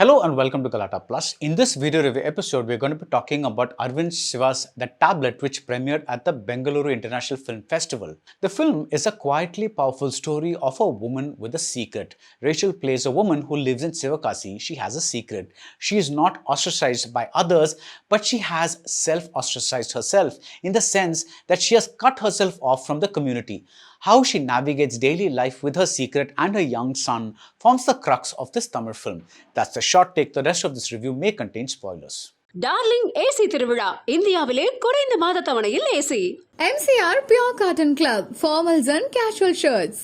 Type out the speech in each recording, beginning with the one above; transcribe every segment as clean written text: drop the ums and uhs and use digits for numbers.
Hello and welcome to Galatta Plus. In this video review episode, we're going to be talking about Aravind Siva's The Tablet, which premiered at the Bengaluru International Film Festival. The film is a quietly powerful story of a woman with a secret. Raichal plays a woman who lives in Sivakasi. She has a secret. She is not ostracized by others, but she has self-ostracized herself in the sense that she has cut herself off from the community. How she navigates daily life with her secret and her young son forms the crux of this Tamil film. That's the short take. The rest of this review may contain spoilers. Darling AC திருவிழா இந்தியாவிலே குறைந்த மாத தவணையில் AC. MCR Pure Cotton Club formals and casual shirts.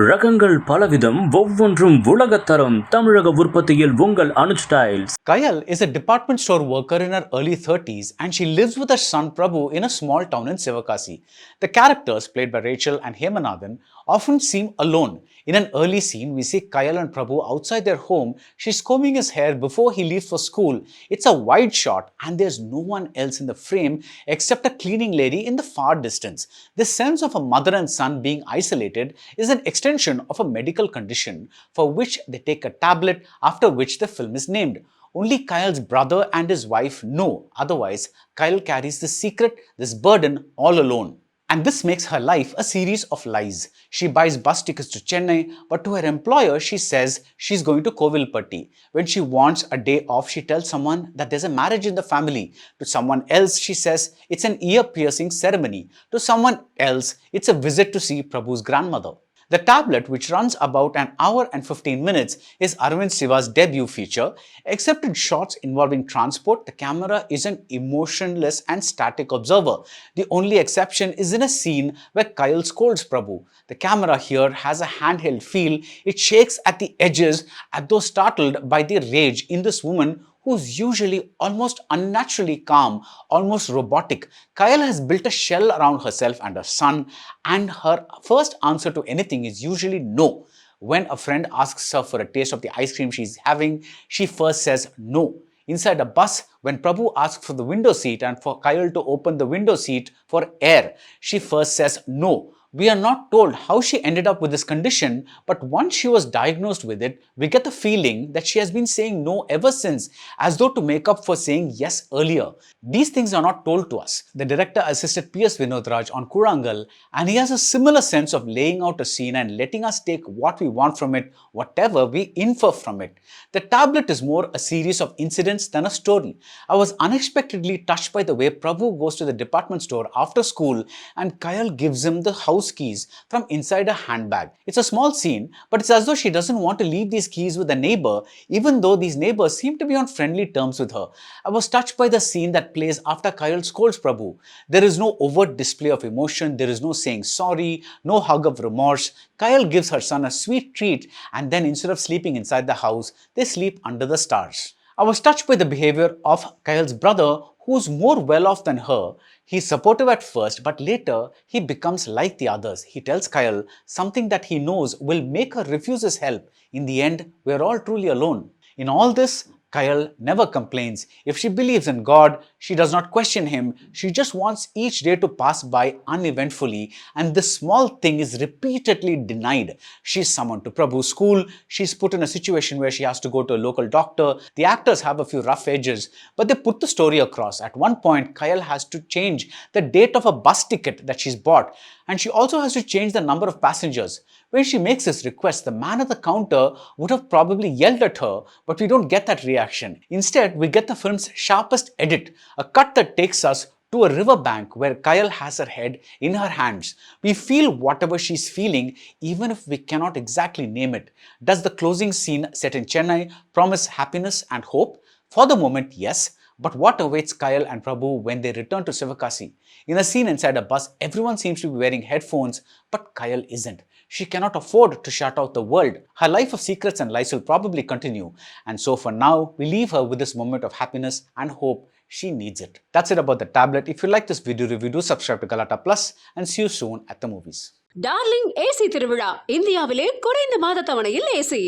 ரகங்கள் பலவிதம் ஒவ்வொன்றும் உலகத்தரம் தமிழக உற்பத்தியில் உங்கள் Anuj styles. Kayal is a department store worker in her early 30s and she lives with her son Prabhu in a small town in Sivakasi. The characters played by Raichal and Hemanathan often seem alone. In an early scene, we see Kayal and Prabhu outside their home. She's combing his hair before he leaves for school. It's a wide shot and there's no one else in the frame except a cleaning lady in the far distance. This sense of a mother and son being isolated is an extension of a medical condition for which they take a tablet, after which the film is named. Only Kayal's brother and his wife know. Otherwise, Kayal carries this secret, this burden all alone. And this makes her life a series of lies. She buys bus tickets to Chennai, but to her employer, she says she's going to Kovilpatti. When she wants a day off, she tells someone that there's a marriage in the family. To someone else, she says it's an ear-piercing ceremony. To someone else, it's a visit to see Prabhu's grandmother. The Tablet, which runs about an hour and 15 minutes, is Aravind Siva's debut feature. Except in shots involving transport, the camera is an emotionless and static observer. The only exception is in a scene where Kayal scolds Prabhu. The camera here has a handheld feel. It shakes at the edges as though startled by the rage in this woman who's usually almost unnaturally calm, almost robotic. Kayal has built a shell around herself and her son, and her first answer to anything is usually no. When a friend asks her for a taste of the ice cream she's having, she first says no. Inside a bus, when Prabhu asks for the window seat and for Kayal to open the window seat for air, she first says no. We are not told how she ended up with this condition, but once she was diagnosed with it, we get the feeling that she has been saying no ever since, as though to make up for saying yes earlier. These things are not told to us. The director assisted P.S. Vinodraj on Kurangal, and he has a similar sense of laying out a scene and letting us take what we want from it, whatever we infer from it. The Tablet is more a series of incidents than a story. I was unexpectedly touched by the way Prabhu goes to the department store after school and Kayal gives him the house keys from inside a handbag. It's a small scene, but it's as though she doesn't want to leave these keys with a neighbor, even though these neighbors seem to be on friendly terms with her. I was touched by the scene that plays after Kayal scolds Prabhu. There is no overt display of emotion, there is no saying sorry, no hug of remorse. Kayal gives her son a sweet treat, and then instead of sleeping inside the house, they sleep under the stars. I was touched by the behavior of Kayal's brother, who's more well off than her. He's supportive at first, but later he becomes like the others. He tells Kayal something that he knows will make her refuse his help. In the end, we're all truly alone. In all this, Kayal never complains. If she believes in God, she does not question him. She just wants each day to pass by uneventfully, and this small thing is repeatedly denied. She's summoned to Prabhu's school. She's put in a situation where she has to go to a local doctor. The actors have a few rough edges, but they put the story across. At one point, Kayal has to change the date of a bus ticket that she's bought, and she also has to change the number of passengers. When she makes this request, the man at the counter would have probably yelled at her, but we don't get that reaction. Instead, we get the film's sharpest edit, a cut that takes us to a riverbank where Kayal has her head in her hands. We feel whatever she's feeling, even if we cannot exactly name it. Does the closing scene set in Chennai promise happiness and hope? For the moment, yes. But what awaits Kayal and Prabhu when they return to Sivakasi? In a scene inside a bus, everyone seems to be wearing headphones, but Kayal isn't. She cannot afford to shut out the world. Her life of secrets and lies will probably continue. And so for now, we leave her with this moment of happiness and hope. She needs it. That's it about The Tablet. If you like this video review, do subscribe to Galatta Plus and see you soon at the movies. Darling AC திருவிழா இந்தியாவிலே குறைந்த மாத தவணையில் AC.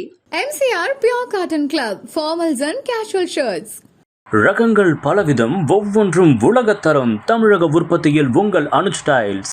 MCR Pure Cotton Club formals and casual shirts. ரகங்கள் பலவிதம் ஒவ்வொன்றும் உலகத்தரம் தமிழக உற்பத்தியில் உங்கள் அனுஜ் ஸ்டைல்ஸ்.